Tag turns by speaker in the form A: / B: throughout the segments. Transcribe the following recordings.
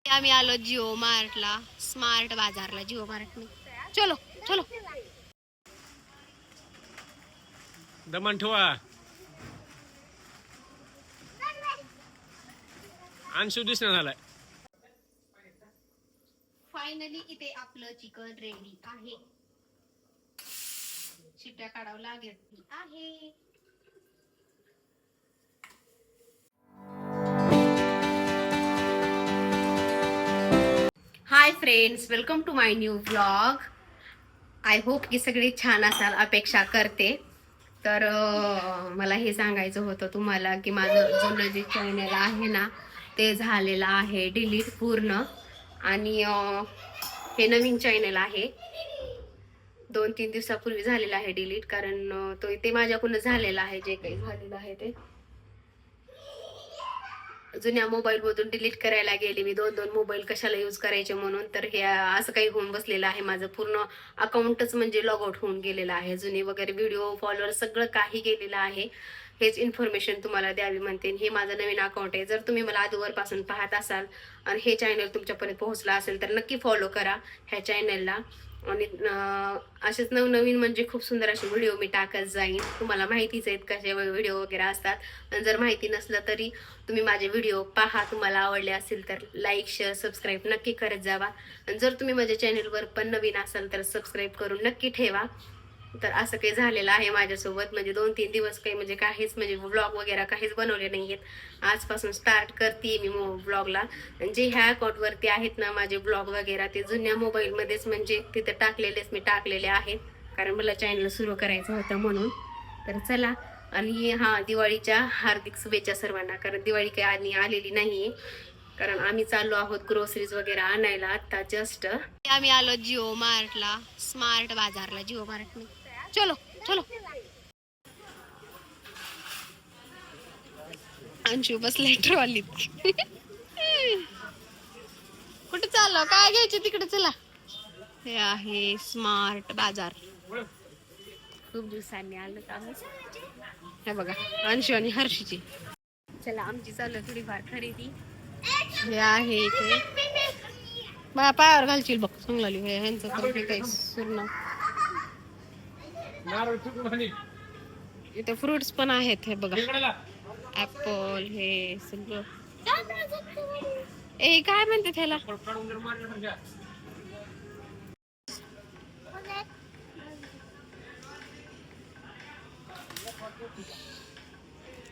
A: आम्ही आलो जिओ मार्टला, स्मार्ट बाजारला, जिओ मार्ट में. चलो चलो.
B: दमन ठेवा. अंशू दिसणार झालाय.
A: फायनली इथे आपलं चिकन रेडी आहे. शिट्ट्या काढावं लागेल आहे. Hi friends, welcome to my new vlog. I hope की सगळे छान असाल, अपेक्षा करते. तर मला हे सांगायचं होतं तुम्हाला की माझं जुनं जे चॅनल आहे ना ते झालेलं आहे डिलीट पूर्ण. आणि हे नवीन चॅनल आहे, 2-3 दिवसापूर्वी झालेलं आहे डिलीट. कारण ते माझ्याकडून झालेलं आहे, जे काही झालेलं आहे ते जुन्या मोबाईल मधून डिलीट करायला गेले मी. 2-2 मोबाईल कशाला यूज करायचे म्हणून. तर हे असं काही होऊन बसलेलं आहे, माझं पूर्ण अकाउंटच म्हणजे लॉग आउट होऊन गेलेलं आहे. जुने वगैरे व्हिडिओ फॉलोअर सगळं काही गेलेलं आहे. हेच इन्फॉर्मेशन तुम्हाला द्यावी म्हणते. हे माझं नवीन अकाउंट आहे. जर तुम्ही मला आधीवरपासून पाहत असाल आणि हे चॅनल तुमच्यापर्यंत पोहोचला असेल तर नक्की फॉलो करा ह्या चॅनलला. आणि असेच नवनवीन म्हणजे खूप सुंदर असे व्हिडिओ मी टाकत जाईन. तुम्हाला माहितीच आहेत कसे व्हिडिओ वगैरे असतात. आणि जर माहिती नसलं तरी तुम्ही माझे व्हिडिओ पहा, तुम्हाला आवडले असेल तर लाईक शेअर सबस्क्राईब नक्की करत जावा. आणि जर तुम्ही माझ्या चॅनलवर पण नवीन असाल तर सबस्क्राईब करून नक्की ठेवा. तर असं काही झालेलं आहे माझ्यासोबत. म्हणजे 2-3 दिवस काही म्हणजे काहीच म्हणजे व्लॉग वगैरे काहीच बनवले नाहीयेत. आजपासून स्टार्ट करते मी व्लॉगला. जे ह्या अकाउंटवरती आहेत ना माझे ब्लॉग वगैरे ते जुन्या मोबाईलमध्येच म्हणजे तिथे टाकलेलेच मी टाकलेले आहेत, कारण मला चॅनल सुरू करायचं होतं म्हणून. तर चला. आणि दिवाळीच्या हार्दिक शुभेच्छा सर्वांना. कारण दिवाळी काही आलेली नाहीये, कारण आम्ही चाललो आहोत ग्रोसरीज वगैरे आणायला. आता जस्ट आम्ही आलो जिओ मार्टला, स्मार्ट बाजारला, जिओ मार्ट में. चलो चलो. अंशू बसलाय ट्रॉलीत. कुठे चाललो, काय घ्यायचे तिकडे, चला. हे आहे स्मार्ट बाजार. खूप दिवसांनी आलो आम्ही. हे बघा अंशू आणि हर्षीची. चला आमची चालू थोडीफार खरेदी. हे आहे इथे मला पायावर घालशील बघ, सांगलाली ह्यांचं तर हे काही सुरना. इथे फ्रुट्स पण आहेत. हे बघा ऍपल, हे सगळं. ए काय म्हणते त्याला,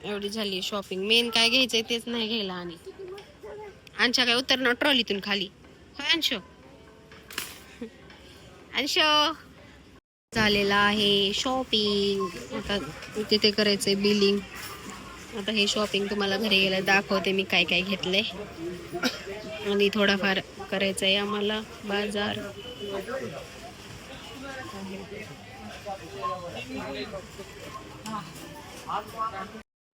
A: एवढी झाली शॉपिंग. मेन काय घ्यायचंय तेच नाही घ्यायला. आणि अंशा काय उतरणार ट्रॉलीतून खाली. होय अंशो, अंशो. झालेला आहे शॉपिंग. आता तिथे करायचंय बिलिंग. आता हे शॉपिंग तुम्हाला घरी गेलं दाखवते मी काय काय घेतलंय. आणि थोडाफार करायचंय आम्हाला बाजार.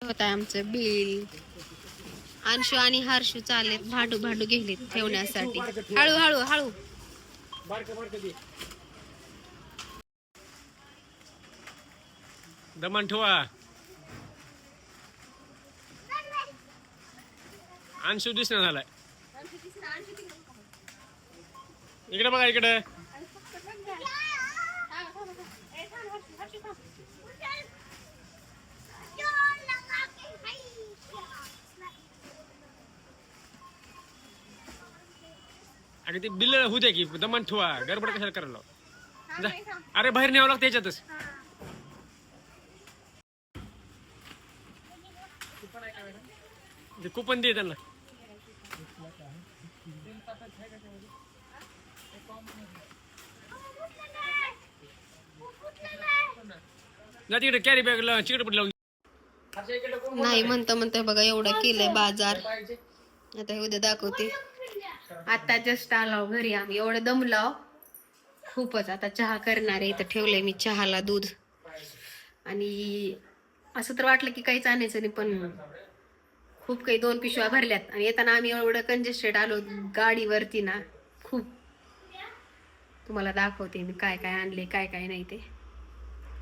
A: होत आहे आमचं बिल. अंशू आणि हर्षू चालेत भांडू भांडू गेलेत ठेवण्यासाठी. हळू हळू हळू.
B: दमन ठेवा. अंशू दिसणार झालाय. इकडे बघा इकडे. अरे ते बिल होऊ द्या की. दमन ठेवा, गडबड कशाला करायला. अरे बाहेर न्यावं लागतं त्याच्यातच. कुपन दे त्यांना. जा तिकडे कॅरी बॅग चिकट लावून.
A: नाही म्हणता बघा एवढं केलंय बाजार. आता उद्या दाखवते. आता जस्ट आलो घरी आम्ही, एवढं दमलो खूपच. आता चहा करणार आहे. इथं ठेवलंय मी चहाला दूध. आणि असं तर वाटलं की काहीच आणायचं नाही, पण खूप काही 2 पिशव्या भरल्यात. आणि येताना आम्ही एवढं कंजेस्टेड आलो गाडीवरती ना खूप. तुम्हाला दाखवते मी काय काय आणले काय काय नाही ते.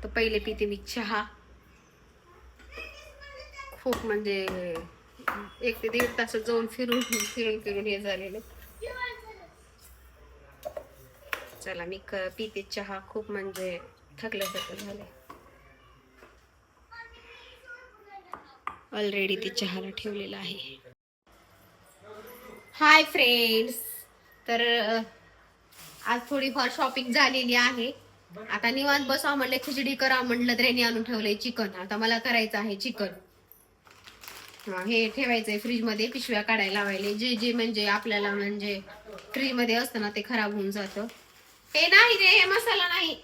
A: तर पहिले पिते मी चहा. खूप म्हणजे 1 ते 1.5 तास जाऊन फिरून फिरून हे झालेलं. चला मी पिते चहा, खूप म्हणजे थकल्यासारखं झालंय. ऑलरेडी ते चहाला ठेवलेला आहे. हाय फ्रेंड्स, तर आज थोडीफार शॉपिंग झालेली आहे. आता निवांत बसावं म्हणलं, खिचडी करा म्हणलं तर यांनी आणून ठेवलंय चिकन. आता मला करायचं आहे चिकन. हे ठेवायचंय फ्रीज मध्ये, पिशव्या काढायला लावायले. जे जे म्हणजे आपल्याला म्हणजे फ्रीज मध्ये असतं ना ते खराब होऊन जातं. हे नाही रे, हे मसाला नाही.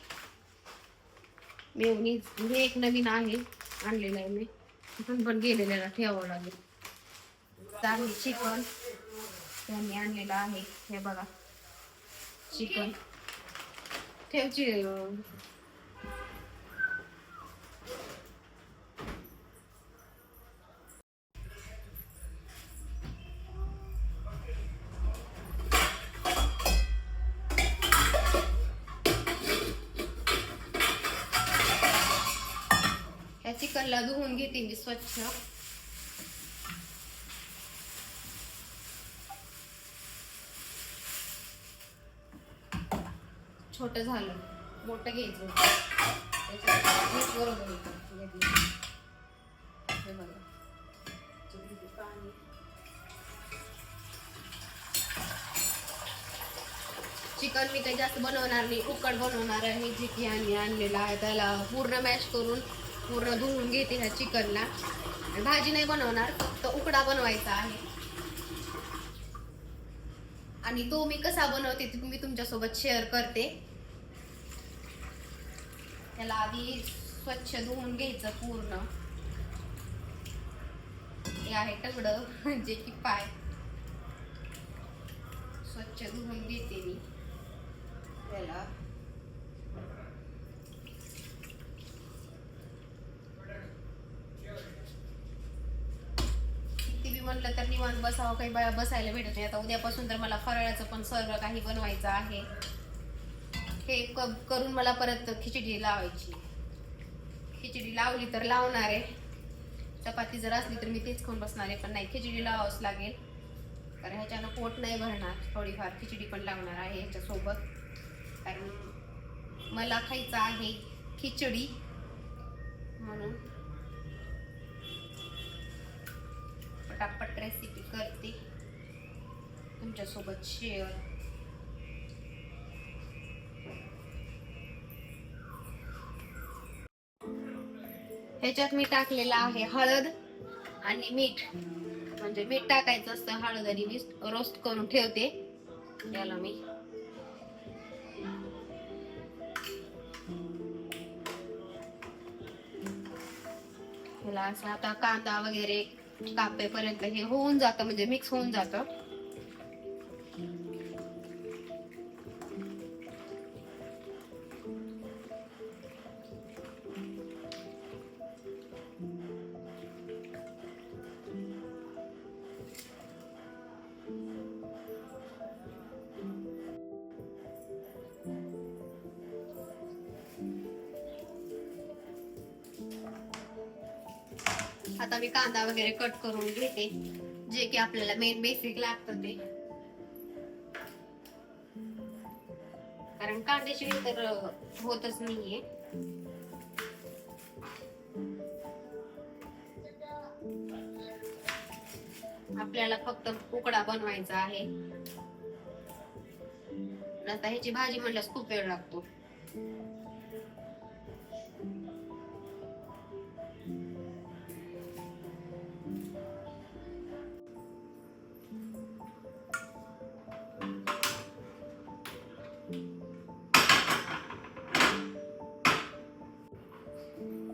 A: मेयोनीज हे एक नवीन आहे, आणलेलं आहे मी, पण गेलेल्याला ठेवावं लागेल. चांगली चिकन त्यांनी आणलेलं आहे. हे बघा चिकन ठेवची. या चिकनला धुवून घेते मी स्वच्छ. छोट झालं, मोठं घ्यायचं बरोबर. चिकन मी काही जास्त बनवणार नाही, उकड बनवणार आहे. जे की आम्ही आणलेला आहे त्याला पूर्ण मॅश करून पूर्ण धुवून घेते ह्या चिकनला. भाजी नाही बनवणार, फक्त उकडा बनवायचा आहे. आणि तो मी कसा बनवते ते मी तुमच्यासोबत शेअर करते. त्याला आधी स्वच्छ धुवून घ्यायचं पूर्ण. हे आहे टगडं, जे की पाय स्वच्छ धुवून घेते मी त्याला. किती बी म्हणलं तर निवांत बसावं, काही बसायला भेटत नाही. आता उद्यापासून तर मला फराळाचं पण सर्व काही बनवायचं आहे. हे करून मला परत खिचडी लावायची. खिचडी लावली तर लावणार आहे, चपाती जर असली तर मी तेच खाऊन बसणार आहे. पण नाही, खिचडी लावावंच लागेल, कारण ह्याच्यानं पोट नाही भरणार. थोडीफार खिचडी पण लावणार आहे ह्याच्यासोबत, कारण मला खायचं आहे खिचडी म्हणून. पटापट रेसिपी करते तुमच्यासोबत शेअर. ह्याच्यात मी टाकलेलं आहे हळद आणि मीठ. म्हणजे मीठ टाकायचं असतं, हळद आणि मीठ रोस्ट करून ठेवते याला मी. ह्याला असं आता कांदा वगैरे कापेपर्यंत हे होऊन जातं, म्हणजे मिक्स होऊन जातं. आता मी कांदा वगैरे कट करून घेते, जे की आपल्याला मेन बेसिक लागतं ते. कारण कांद्याशिवाय तर होतच नाहीये. आपल्याला फक्त उकडा बनवायचा आहे. आता ह्याची भाजी म्हणल्यास खूप वेळ लागतो.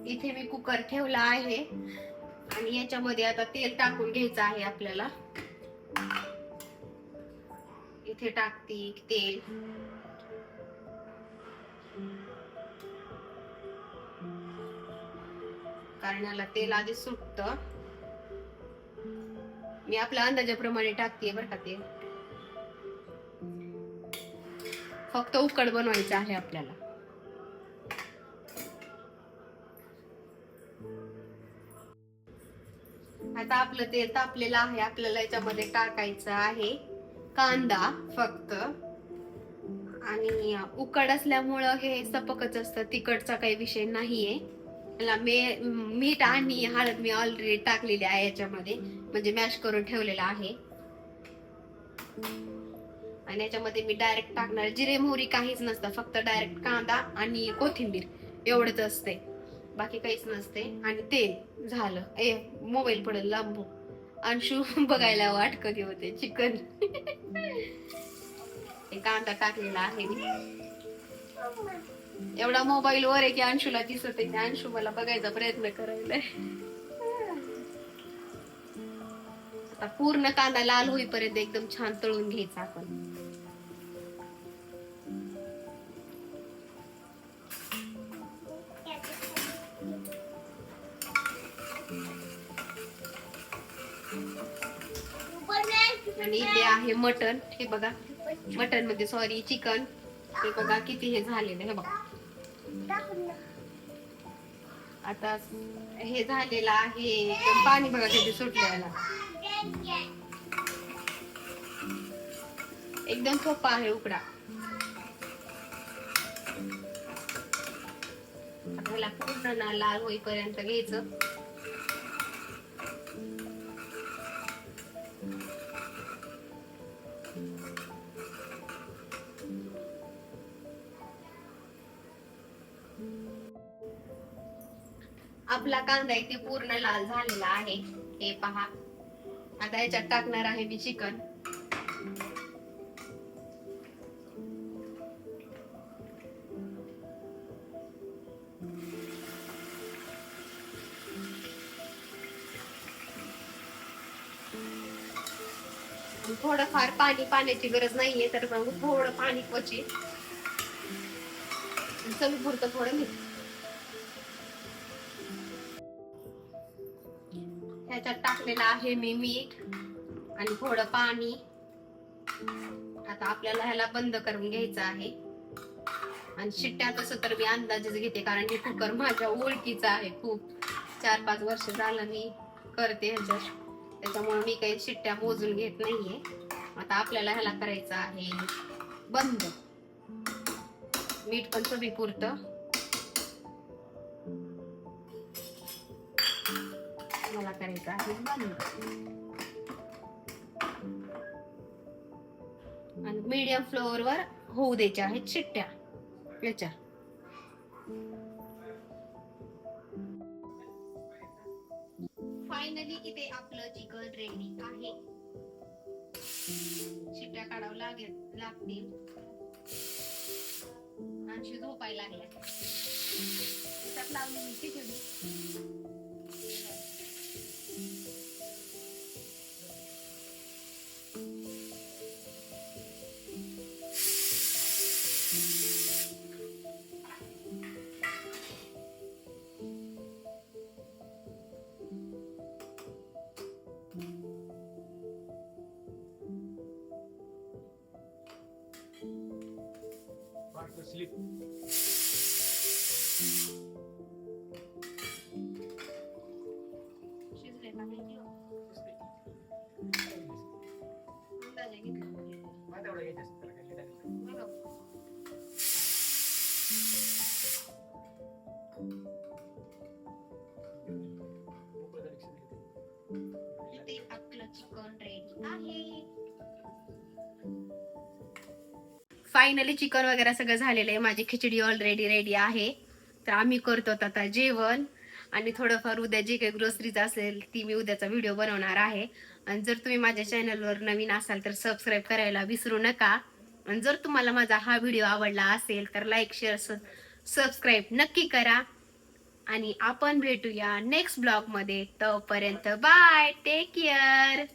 A: इथे मी कुकर ठेवला आहे आणि याच्यामध्ये आता तेल टाकून घ्यायचं आहे आपल्याला. इथे टाकते तेल. कारण याला तेल आधी सुटतं. मी आपल्या अंदाजाप्रमाणे टाकते बरं का तेल. फक्त उकड बनवायचं आहे आपल्याला. आता आपलं तेल तापलेलं आहे. आपल्याला याच्यामध्ये टाकायचं आहे कांदा फक्त, आणि उकड असल्यामुळं हे सपकच असतं, तिखटचा काही विषय नाहीये. याला मीठ आणि हळद मी ऑलरेडी टाकलेली आहे याच्यामध्ये, म्हणजे मॅश करून ठेवलेला आहे. आणि याच्यामध्ये मी डायरेक्ट टाकणार, जिरे मोहरी काहीच नसतं, फक्त डायरेक्ट कांदा आणि कोथिंबीर एवढंच असते, बाकी काहीच नसते. आणि तेल झालं. मोबाईल पडेल लांबू. अंशू बघायला वाट कधी होते चिकन. कांदा टाकलेला आहे मी. एवढा मोबाईल वर आहे की अंशूला दिसत आहे. अंशू मला बघायचा प्रयत्न करायला. आता पूर्ण कांदा लाल होईपर्यंत एकदम छान तळून घ्यायचा आपण. आणि इथे आहे मटन. हे बघा, मटन मध्ये सॉरी चिकन. हे बघा किती हे झालेलं. हे बघा आता हे झालेलं आहे. एकदम पाणी बघा किती सुटलेलं. एकदम सोपा आहे उकडा. आपल्याला पूर्ण ना लाल होईपर्यंत घ्यायचं. आपला कांदा इथे पूर्ण लाल झालेला आहे. हे पहा. आता याच्यात टाकणार आहे मी चिकन. थोडंफार पाण्याची गरज नाहीये, तर मग थोडं पाणी क्वचित, चवीपुरतं थोडं मीठ. ह्याच्यात टाकलेलं आहे मी मीठ आणि थोडं पाणी. आता आपल्याला ह्याला बंद करून घ्यायचं आहे. आणि शिट्ट्या तसं तर मी अंदाजच घेते, कारण हे कुकर माझ्या ओळखीचा आहे. खूप 4-5 वर्ष झालं मी करते ह्याच्यात, त्याच्यामुळे मी काही शिट्ट्या मोजून घेत नाहीये. आता आपल्याला ह्याला करायचं आहे बंद. मीठ पण चवीपुरतं. मला करायचं आहे बंद. आणि मीडियम फ्लोअर वर होऊ द्यायच्या आहेत शिट्ट्या याच्या. फायनली इथे आपलं चिकन रेडी आहे. शिट्ट्या काढावं लागतील. आणि झोपायला लागल्या. त्याच्यात लावली मी खिचडी.
B: Sleep.
A: शिजले का नाही? अंदाजे घेतला. इथे आपलं चिकन रेडी आहे. फायनली चिकन वगैरे सगळं झालेलं आहे. माझी खिचडी ऑलरेडी रेडी आहे. तर आम्ही करतो आता जेवण. आणि थोडंफार उद्या जे काही ग्रोसरीज असेल ती मी उद्याचा व्हिडिओ बनवणार आहे. आणि जर तुम्ही माझ्या चॅनलवर नवीन असाल तर सबस्क्राईब करायला विसरू नका. आणि जर तुम्हाला माझा हा व्हिडिओ आवडला असेल तर लाईक, शेअर, सबस्क्राईब नक्की करा. आणि आपण भेटूया नेक्स्ट ब्लॉग मध्ये. तोपर्यंत बाय, टेक केअर.